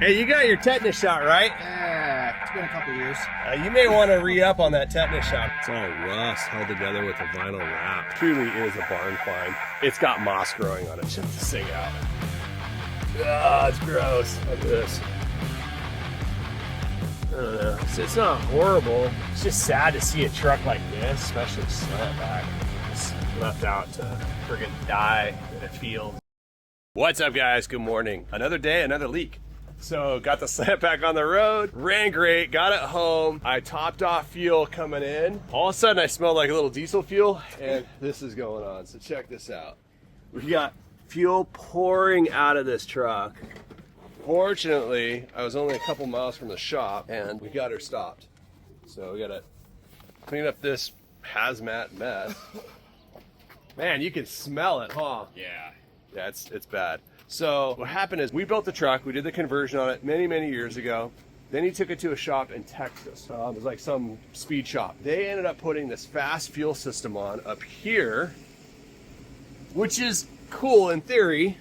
Hey, you got your tetanus shot, right? Yeah, it's been a couple years. You may want to re-up on that tetanus shot. It's all rust held together with a vinyl wrap. Truly is a barn find. It's got moss growing on it. Check this thing out. Ah, it's gross. Look at this. I don't know. It's not horrible. It's just sad to see a truck like this, especially Slantback, just left out to friggin' die in a field. What's up, guys? Good morning. Another day, another leak. So got the Slantback on the road, ran great, got it home. I topped off fuel coming in. All of a sudden I smelled like a little diesel fuel and this is going on. So check this out. We got fuel pouring out of this truck. Fortunately, I was only a couple miles from the shop and we got her stopped. So we gotta clean up this hazmat mess. Man, you can smell it, huh? Yeah. Yeah, it's bad. So what happened is we built the truck, we did the conversion on it many years ago. Then he took it to a shop in Texas. It was like some speed shop. They ended up putting this fast fuel system on up here, which is cool in theory.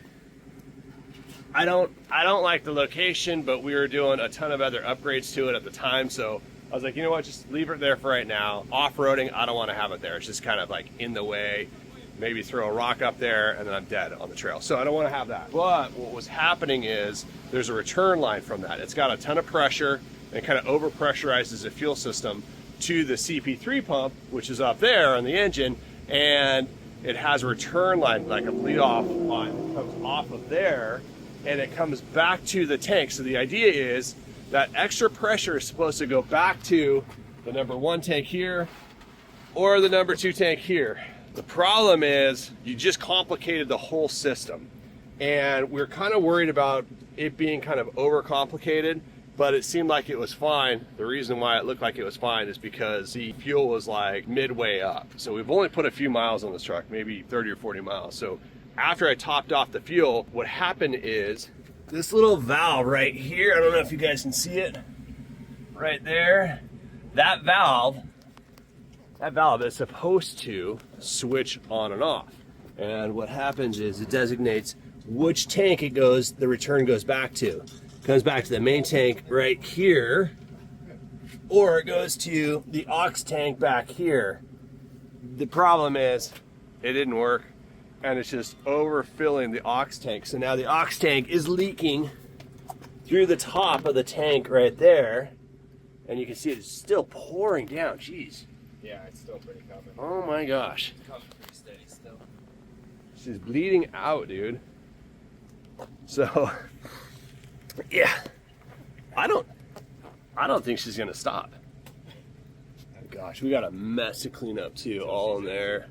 I don't like the location, but we were doing a ton of other upgrades to it at the time. So I was like, you know what, just leave it there for right now. Off-roading, I don't want to have it there. It's just kind of like in the way. Maybe throw a rock up there and then I'm dead on the trail. So I don't want to have that. But what was happening is there's a return line from that. It's got a ton of pressure and kind of over pressurizes the fuel system to the CP3 pump, which is up there on the engine. And it has a return line, like a bleed off line that comes off of there and it comes back to the tank. So the idea is that extra pressure is supposed to go back to the number 1 tank here or the number 2 tank here. The problem is you just complicated the whole system and we're kind of worried about it being kind of overcomplicated, but it seemed like it was fine. The reason why it looked like it was fine is because the fuel was like midway up. So we've only put a few miles on this truck, maybe 30 or 40 miles. So after I topped off the fuel, what happened is this little valve right here, I don't know if you guys can see it right there, that valve is supposed to switch on and off. And what happens is it designates which tank it goes, the return goes back to. It goes back to the main tank right here, or it goes to the aux tank back here. The problem is it didn't work and it's just overfilling the aux tank. So now the aux tank is leaking through the top of the tank right there. And you can see it's still pouring down, jeez. Yeah, it's still pretty common. Oh my gosh. Coming pretty steady still. She's bleeding out, dude. So, yeah. I don't think she's gonna stop. Gosh, we got a mess to clean up too, all in there.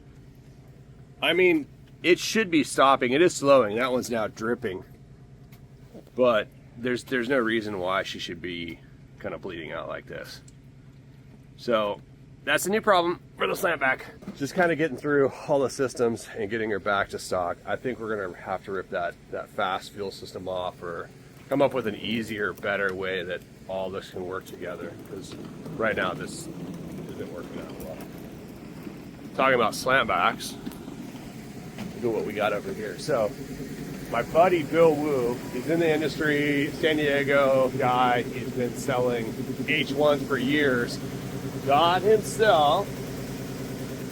I mean, it should be stopping. It is slowing. That one's now dripping. But there's no reason why she should be kind of bleeding out like this. So, that's a new problem for the Slantback. Just kind of getting through all the systems and getting her back to stock. I think we're gonna have to rip that fast fuel system off or come up with an easier, better way that all this can work together. Because right now this isn't working out well. Talking about Slantbacks, look at what we got over here. So my buddy Bill Wu, he's in the industry, San Diego guy. He's been selling H1s for years. Got himself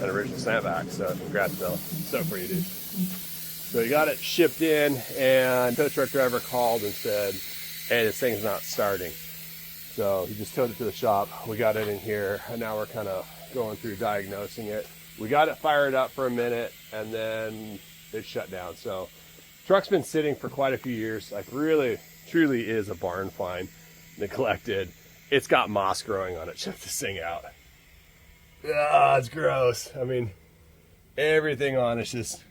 an original Slantback, so congrats, Bill. So for you, dude. So he got it shipped in, and tow truck driver called and said, hey, this thing's not starting. So he just towed it to the shop. We got it in here, and now we're kind of going through diagnosing it. We got it fired up for a minute, and then it shut down. So truck's been sitting for quite a few years. Like really, truly is a barn find, neglected. It's got moss growing on it. Check this thing out. Ah, it's gross. I mean, everything on it's just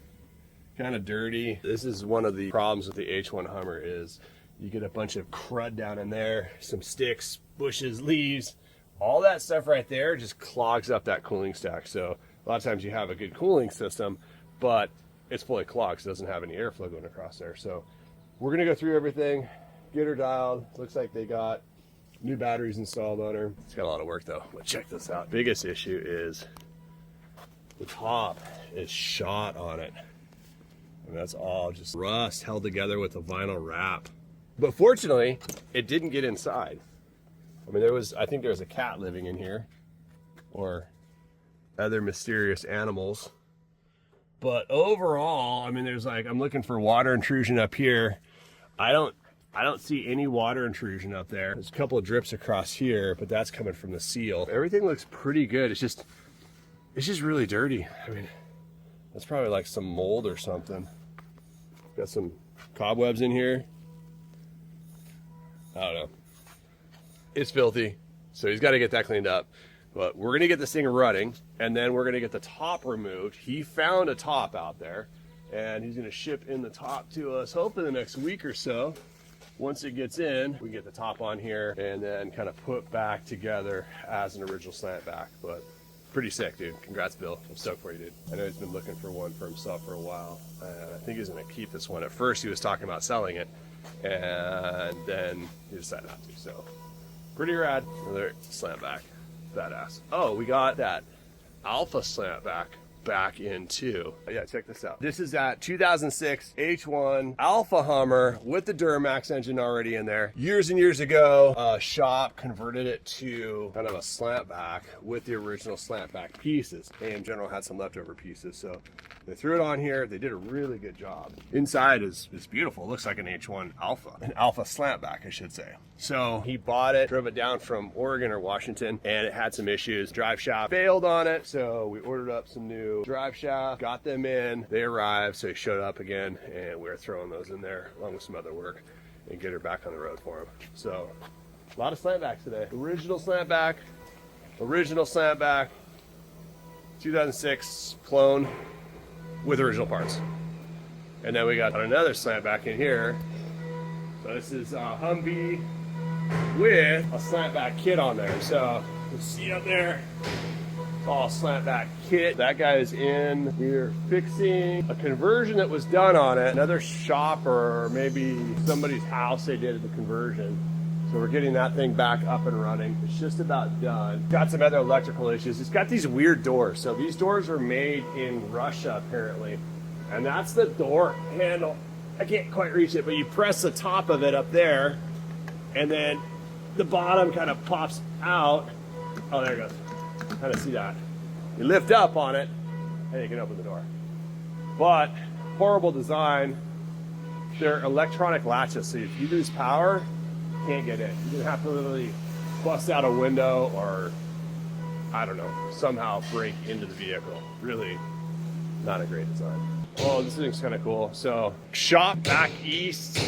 kind of dirty. This is one of the problems with the H1 Hummer is you get a bunch of crud down in there, some sticks, bushes, leaves, all that stuff right there just clogs up that cooling stack. So a lot of times you have a good cooling system, but it's fully clogged, so it doesn't have any airflow going across there. So we're gonna go through everything, get her dialed. Looks like they got new batteries installed on her. It's got a lot of work though. But check this out. Biggest issue is the top is shot on it. And that's all just rust held together with a vinyl wrap. But fortunately, it didn't get inside. I mean, I think there was a cat living in here or other mysterious animals. But overall, I mean, there's like, I'm looking for water intrusion up here. I don't see any water intrusion up there. There's a couple of drips across here, but that's coming from the seal. Everything looks pretty good. It's just really dirty. I mean, that's probably like some mold or something. Got some cobwebs in here. I don't know. It's filthy, so he's got to get that cleaned up. But we're gonna get this thing running, and then we're gonna get the top removed. He found a top out there, and he's gonna ship in the top to us, hopefully the next week or so. Once it gets in, we get the top on here, and then kind of put back together as an original Slantback. But pretty sick, dude. Congrats, Bill. I'm stoked for you, dude. I know he's been looking for one for himself for a while. I think he's gonna keep this one. At first, he was talking about selling it, and then he decided not to. So, pretty rad. Another Slantback. Badass. Oh, we got that Alpha Slantback back in too. Yeah, check this out. This is that 2006 H1 Alpha Hummer with the Duramax engine already in there. Years and years ago, a shop converted it to kind of a Slantback with the original Slantback pieces. AM General had some leftover pieces, so they threw it on here. They did a really good job. Inside is beautiful. It looks like an H1 Alpha, an Alpha Slantback, I should say. So he bought it, drove it down from Oregon or Washington, and it had some issues. Drive shaft failed on it, so we ordered up some new drive shaft, got them in. They arrived, so he showed up again, and we're throwing those in there along with some other work and get her back on the road for him. So a lot of Slantbacks today. Original Slantback, 2006 clone with original parts. And then we got another Slantback in here. So this is a Humvee with a Slantback kit on there. So you see up there, it's all Slantback kit. That guy is in. We're fixing a conversion that was done on it. Another shop or maybe somebody's house, they did the conversion. So we're getting that thing back up and running. It's just about done. Got some other electrical issues. It's got these weird doors. So these doors are made in Russia apparently. And that's the door handle. I can't quite reach it, but you press the top of it up there and then the bottom kind of pops out. Oh, there it goes. Kind of see that. You lift up on it and you can open the door. But horrible design. They're electronic latches. So if you lose power, can't get in. You're gonna have to literally bust out a window or, I don't know, somehow break into the vehicle. Really not a great design. Oh, this thing's kind of cool. So shop back east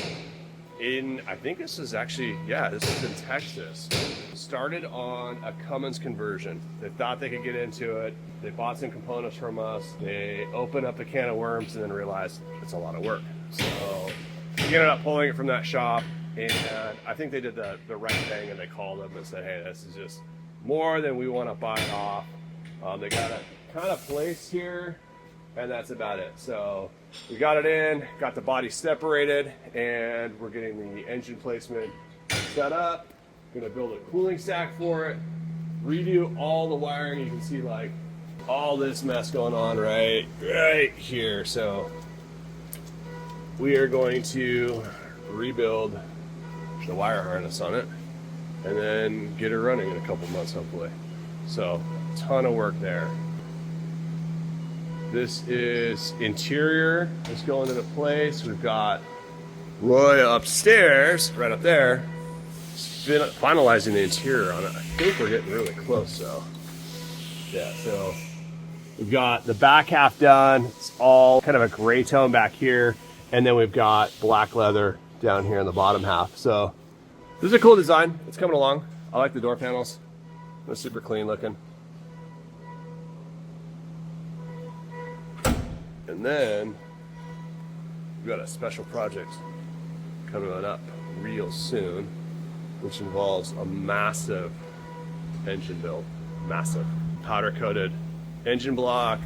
in, I think this is actually, yeah, this is in Texas. Started on a Cummins conversion. They thought they could get into it. They bought some components from us. They opened up a can of worms and then realized it's a lot of work. So we ended up pulling it from that shop. And I think they did the right thing, and they called them and said, hey, this is just more than we want to buy it off. They got it kind of placed here, and that's about it. So we got it in, got the body separated, and we're getting the engine placement set up. Gonna build a cooling stack for it, redo all the wiring. You can see like all this mess going on right here. So we are going to rebuild the wire harness on it and then get her running in a couple months hopefully. So a ton of work there. This is interior. It's going into place. We've got Roy upstairs, right up there, finalizing the interior on it. I think we're getting really close though. Yeah, so we've got the back half done. It's all kind of a gray tone back here. And then we've got black leather down here in the bottom half. So this is a cool design. It's coming along. I like the door panels. They're super clean looking. And then we've got a special project coming up real soon, which involves a massive engine build. Massive. Powder coated engine block,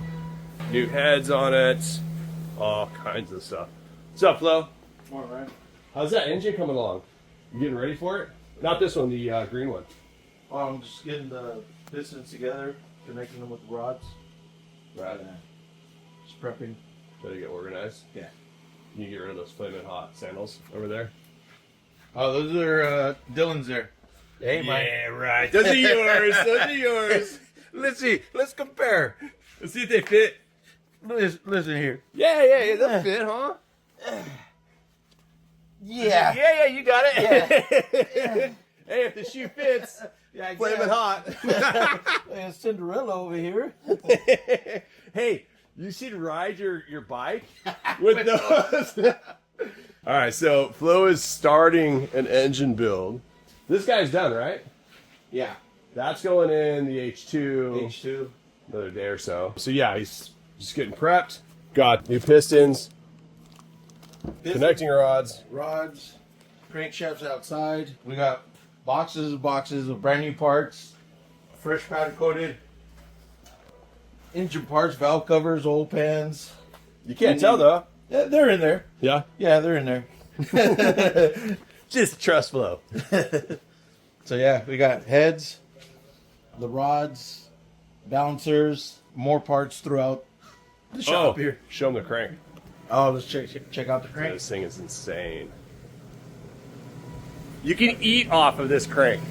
new heads on it, all kinds of stuff. What's up, Flo? All right. How's that engine coming along? You getting ready for it? Not this one, the green one. I'm just getting the pistons together, connecting them with the rods. Right. Just prepping. Better get organized. Yeah. Can you get rid of those flaming hot sandals over there? Oh, those are Dylan's there. Hey, Mike. Yeah, right. Those are yours. Those are yours. Let's see. Let's compare. Let's see if they fit. Listen here. Yeah, they'll fit, huh? Yeah. Yeah, you got it. Hey, if the shoe fits, Yeah, flaming hot. There's Cinderella over here. Hey, you should ride your bike with those. All right, so Flo is starting an engine build. This guy's done, right? Yeah. That's going in the H2. H2. Another day or so. So yeah, he's just getting prepped. Got new pistons, connecting rods. Rods, crankshafts outside. We got boxes of brand new parts, fresh powder coated engine parts, valve covers, oil pans. You can't tell though. Yeah, they're in there. Yeah. Yeah, they're in there. Just trust Flo. So yeah, we got heads, the rods, balancers, more parts throughout the shop here. Show him the crank. Oh, let's check out the crank. This thing is insane. You can eat off of this crank.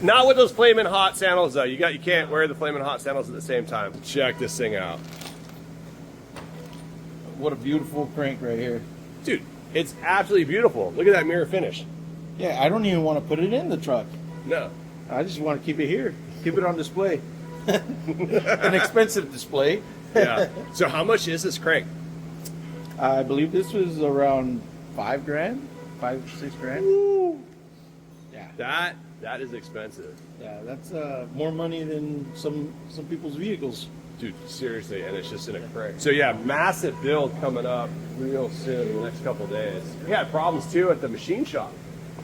Not with those flaming hot sandals though. You can't wear the flaming hot sandals at the same time. Check this thing out. What a beautiful crank right here. Dude, it's absolutely beautiful. Look at that mirror finish. Yeah, I don't even want to put it in the truck. No. I just want to keep it here. Keep it on display. An expensive display. Yeah. So how much is this crank? I believe this was around $5 grand, 6 grand. Woo. Yeah, That is expensive. yeah, that's more money than some people's vehicles. Dude, seriously, and it's just in a crank. So yeah, massive build coming up real soon in the next couple of days. We had problems too at the machine shop.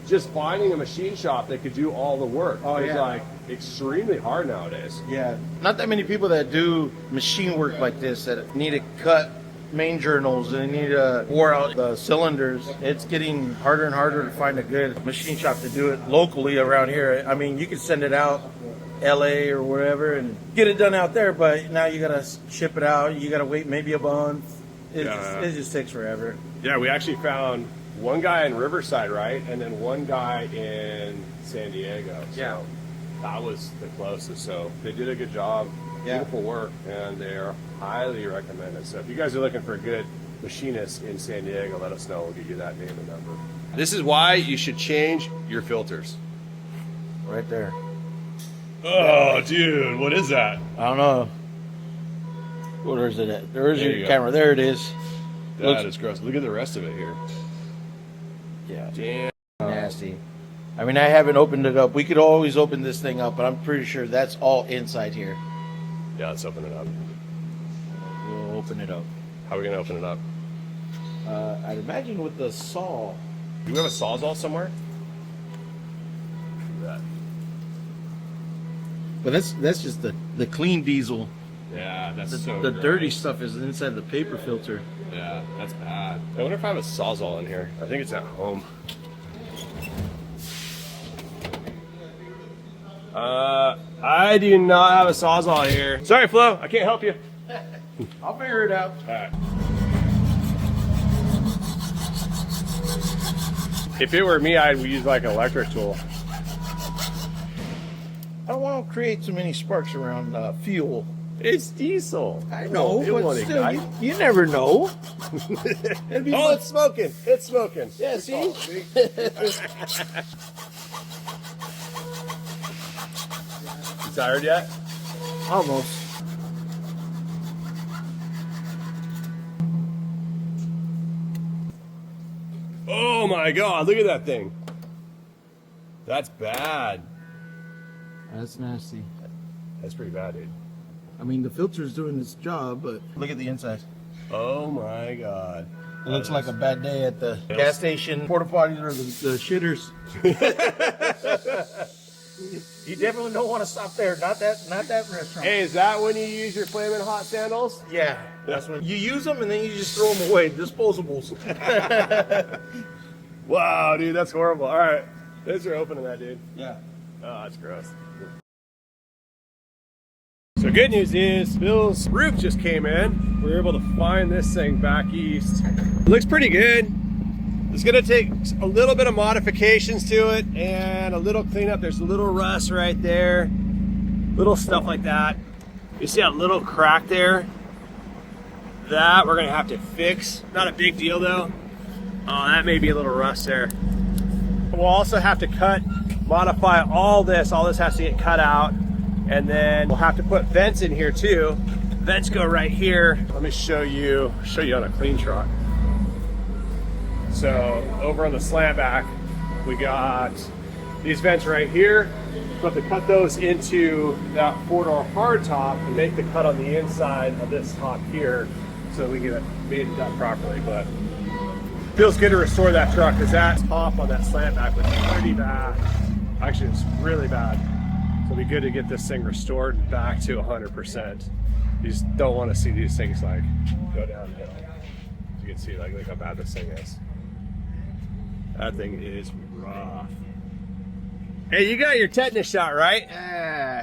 Just finding a machine shop that could do all the work. Oh, It's yeah. like extremely hard nowadays. Yeah, not that many people that do machine work like this that need to cut main journals and need to bore out the cylinders. It's getting harder and harder to find a good machine shop to do it locally around here. I mean, you can send it out LA or wherever and get it done out there, but now you gotta ship it out. You gotta wait maybe a month. It just takes forever. Yeah, we actually found one guy in Riverside, right? And then one guy in San Diego. So Yeah. that was the closest. So they did a good job. Yeah. Beautiful work, and they're highly recommended. So if you guys are looking for a good machinist in San Diego, let us know. We'll give you that name and number. This is why you should change your filters. Right there. Oh, dude, what is that? I don't know. Where is it at? There is There your you go. camera. There it is. That is gross. Look at the rest of it here. Yeah. Damn. Nasty. I mean, I haven't opened it up. We could always open this thing up, but I'm pretty sure that's all inside here. Yeah, let's open it up. We'll open it up. How are we gonna open it up? I'd imagine with the saw. Do we have a Sawzall somewhere? Look at that. But that's just the clean diesel. Yeah, that's The dirty stuff is inside the paper filter. Yeah, that's bad. I wonder if I have a Sawzall in here. I think it's at home. I do not have a Sawzall here. Sorry, Flo, I can't help you. I'll figure it out. All right. If it were me, I'd use like an electric tool. I don't want to create too many sparks around fuel. It's diesel. I know, It but won't still, ignite. you never know. It'd be Oh, fun. it's smoking. It's smoking. Yeah, see? You tired yet? Almost. Oh my God, look at that thing. That's bad. That's nasty. That's pretty bad, dude. I mean, the filter's doing its job, but look at the inside. Oh my God. It looks like a bad day at the gas station, porta potties, or the shitters. You definitely don't want to stop there. Not that restaurant. Hey, is that when you use your flaming hot sandals? Yeah, that's when you use them and then you just throw them away. Disposables. Wow, dude, that's horrible. All right, thanks for opening that, dude. Yeah. Oh, that's gross. So good news is Bill's roof just came in. We were able to find this thing back east. It looks pretty good. It's gonna take a little bit of modifications to it and a little cleanup. There's a little rust right there, little stuff like that. You see that little crack there? That we're gonna have to fix. Not a big deal though. Oh, that may be a little rust there. We'll also have to modify all this. All this has to get cut out. And then we'll have to put vents in here too. Vents go right here. Let me show you on a clean truck. So over on the Slantback, we got these vents right here. We'll have to cut those into that 4-door hardtop and make the cut on the inside of this top here so we get it made done properly. But feels good to restore that truck because that top on that Slantback was pretty bad. Actually, it's really bad. So it'll be good to get this thing restored back to 100%. You just don't want to see these things like go downhill. You can see like look how bad this thing is. That thing is rough. Hey, you got your tetanus shot, right?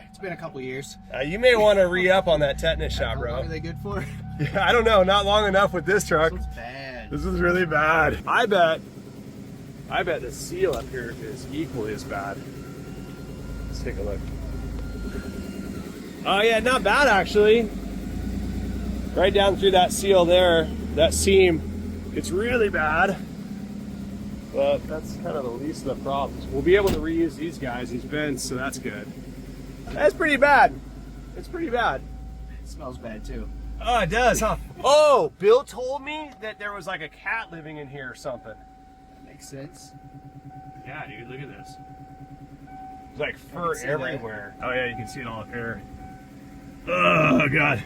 It's been a couple years. You may want to re-up on that tetanus shot, How bro. long are they good for? Yeah, I don't know. Not long enough with this truck. This one's bad. This is really bad. I bet the seal up here is equally as bad. Let's take a look. Oh yeah, not bad actually. Right down through that seal there, that seam, it's really bad. But that's kind of the least of the problems. We'll be able to reuse these guys, these vents, so that's good. That's pretty bad. It's pretty bad. It smells bad too. Oh, it does, huh? Oh, Bill told me that there was like a cat living in here or something. That makes sense. Yeah, dude, look at this. There's like fur see everywhere. Oh yeah, you can see it all up here. Oh God.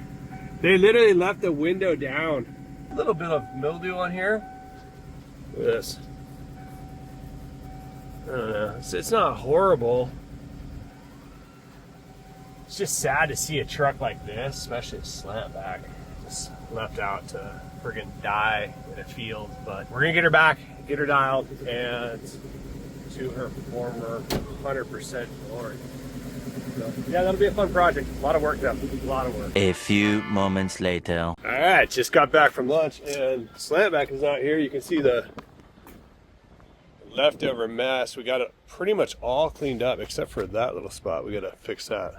They literally left the window down. A little bit of mildew on here. Look at this. I don't know. It's not horrible. It's just sad to see a truck like this, especially a Slantback, just left out to friggin' die in a field. But we're gonna get her back, get her dialed, and to her former 100% glory. So, yeah, that'll be a fun project. A lot of work though. A lot of work. A few moments later. All right, just got back from lunch and Slantback is out here. You can see the leftover mess. We got it pretty much all cleaned up except for that little spot. We gotta fix that.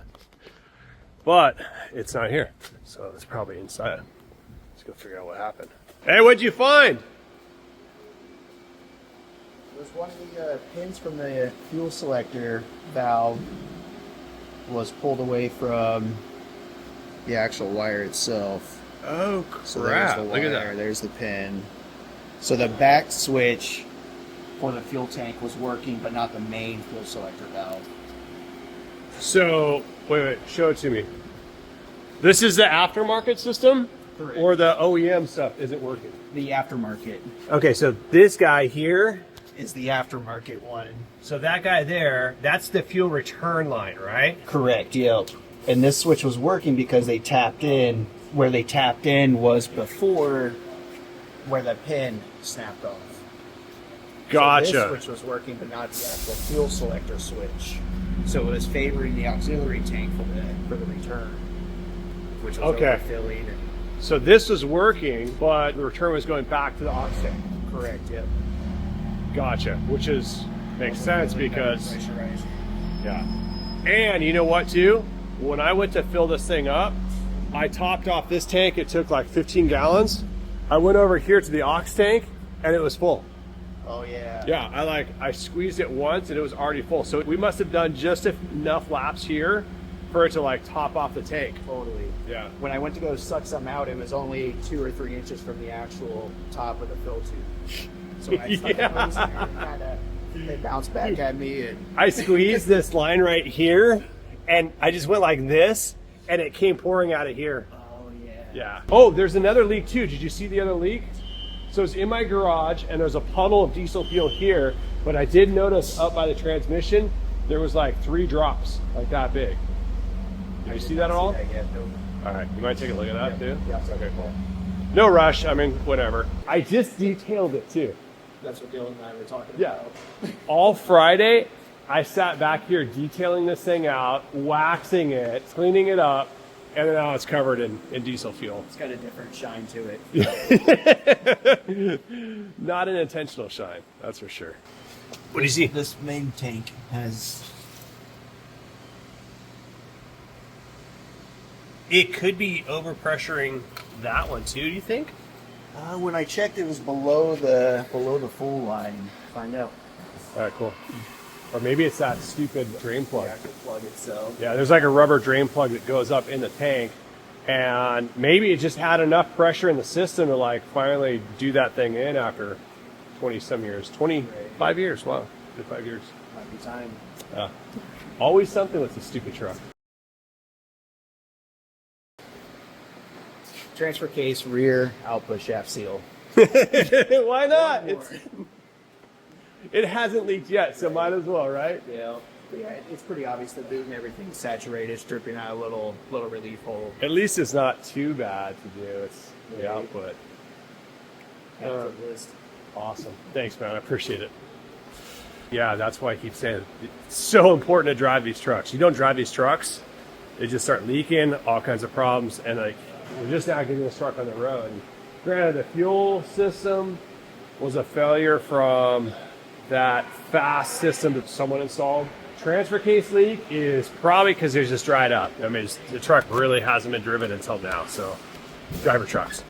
But it's not here, so it's probably inside. Let's go figure out what happened. Hey, what'd you find? There's one of the pins from the fuel selector valve was pulled away from the actual wire itself. Oh So there's the wire, there's the pin. So the back switch for the fuel tank was working, but not the main fuel selector valve. So, wait, show it to me. This is the aftermarket system? Correct. Or the OEM stuff isn't working? The aftermarket Okay, so this guy here, is the aftermarket one. so that guy there, that's the fuel return line, right? Correct, yep. And this switch was working because they tapped in. Where they tapped in was before where the pin snapped off. Gotcha. So this switch was working, but not the actual fuel selector switch. So it was favoring the auxiliary tank for the return, which was Okay. overfilling. And So this was working, but the return was going back to the aux tank. correct, yep. Gotcha. Which makes sense because, Pressurized. yeah. And you know what too? When I went to fill this thing up, I topped off this tank. It took like 15 gallons. I went over here to the aux tank and it was full. Oh yeah. Yeah, I squeezed it once and it was already full. So we must have done just enough laps here for it to like top off the tank. Totally. Yeah. When I went to go suck some out, it was only 2 or 3 inches from the actual top of the fill tube. So when I stuck Yeah. those in, it bounced back at me. And I squeezed this line right here and I just went like this and it came pouring out of here. oh yeah. Yeah. Oh, there's another leak too. Did you see the other leak? So it's in my garage and there's a puddle of diesel fuel here, but I did notice up by the transmission, there was like 3 drops, like that big. Did you see that at all? All right, you might take a look at that too? Yeah. Okay, cool. No rush, I mean, whatever. I just detailed it too. That's what Dylan and I were talking Yeah. about. All Friday, I sat back here detailing this thing out, waxing it, cleaning it up, and then now it's covered in diesel fuel. It's got a different shine to it. Not an intentional shine, that's for sure. What do you see? This main tank has... It could be overpressuring that one too, do you think? when I checked, it was below the full line. Find out. All right, cool. Or maybe it's that stupid drain plug. Yeah, I could plug it so. Yeah, there's like a rubber drain plug that goes up in the tank, and maybe it just had enough pressure in the system to like finally do that thing in after 20 some years, 25 years. Wow, 25 years. Might be time. Yeah, always something with the stupid truck. Transfer case, rear, output shaft seal. Why not? It hasn't leaked yet, so might as well, right? Yeah. Yeah, it's pretty obvious the boot and everything's saturated, stripping out a little relief hole. At least it's not too bad to do. It's the output. List. Awesome. Thanks, man. I appreciate it. Yeah, that's why I keep saying it's so important to drive these trucks. You don't drive these trucks, they just start leaking, all kinds of problems, and like we're just now getting this truck on the road. Granted, the fuel system was a failure from that fast system that someone installed. Transfer case leak is probably because it's just dried up. I mean, the truck really hasn't been driven until now, so driver trucks.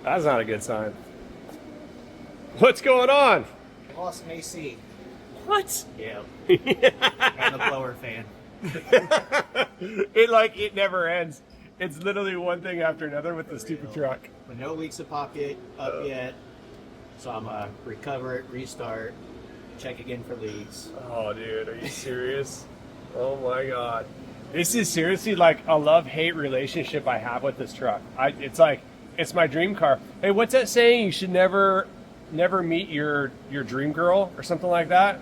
That's not a good sign. What's going on? Lost an AC. What? Yeah. And a blower fan. It never ends. It's literally one thing after another with the stupid truck. But no leaks of pocket up yet. So I'm gonna recover it, restart, check again for leaks. Oh, dude, are you serious? Oh my God. This is seriously like a love-hate relationship I have with this truck. It's like, it's my dream car. Hey, what's that saying? You should never meet your dream girl or something like that?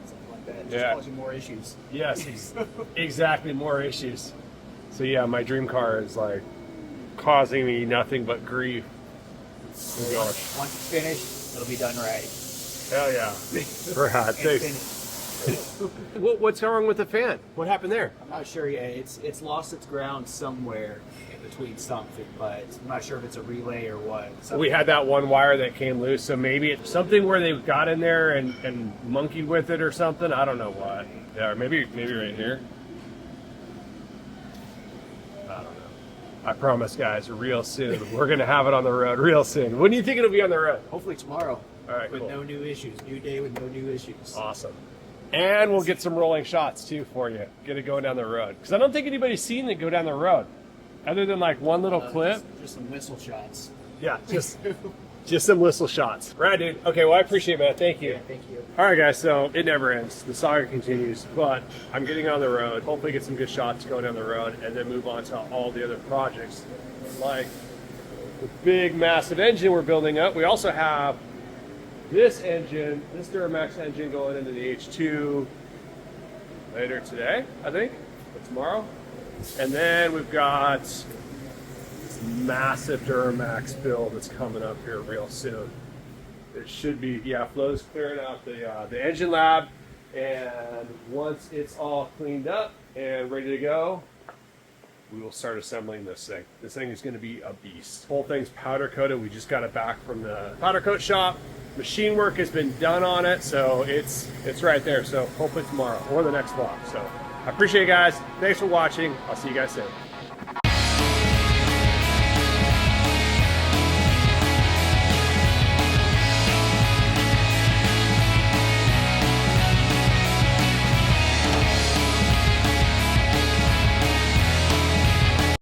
Something like that. Just Yeah. causing more issues. Yes, exactly, more issues. So yeah, my dream car is like causing me nothing but grief. Oh gosh. Once it's finished, it'll be done right. Hell yeah. Brad, thanks. What's wrong with the fan? What happened there? I'm not sure yet. It's lost its ground somewhere in between something, but I'm not sure if it's a relay or what. We had that one wire that came loose, so maybe it's something where they got in there and monkeyed with it or something. I don't know what. Yeah, or maybe right here. I don't know. I promise, guys, real soon. We're gonna have it on the road real soon. When do you think it'll be on the road? Hopefully tomorrow. All right, with cool. no new issues. New day with no new issues. Awesome. And we'll get some rolling shots too for you. Get it going down the road. Because I don't think anybody's seen it go down the road. Other than like one little clip. Just some whistle shots. Yeah, just some whistle shots. Right, dude. Okay, well, I appreciate it, man. Thank you. Yeah, thank you. All right, guys, so it never ends. The saga continues, but I'm getting on the road. Hopefully get some good shots going down the road and then move on to all the other projects. Like the big, massive engine we're building up. We also have this engine, this Duramax engine going into the H2 later today, I think, or tomorrow. And then we've got this massive Duramax build that's coming up here real soon. It should be, yeah, Flo's clearing out the engine lab, and once it's all cleaned up and ready to go, we will start assembling this thing. This thing is going to be a beast. Whole thing's powder coated. We just got it back from the powder coat shop. Machine work has been done on it, so it's right there. So hopefully tomorrow or the next vlog. So I appreciate you guys. Thanks for watching. I'll see you guys soon.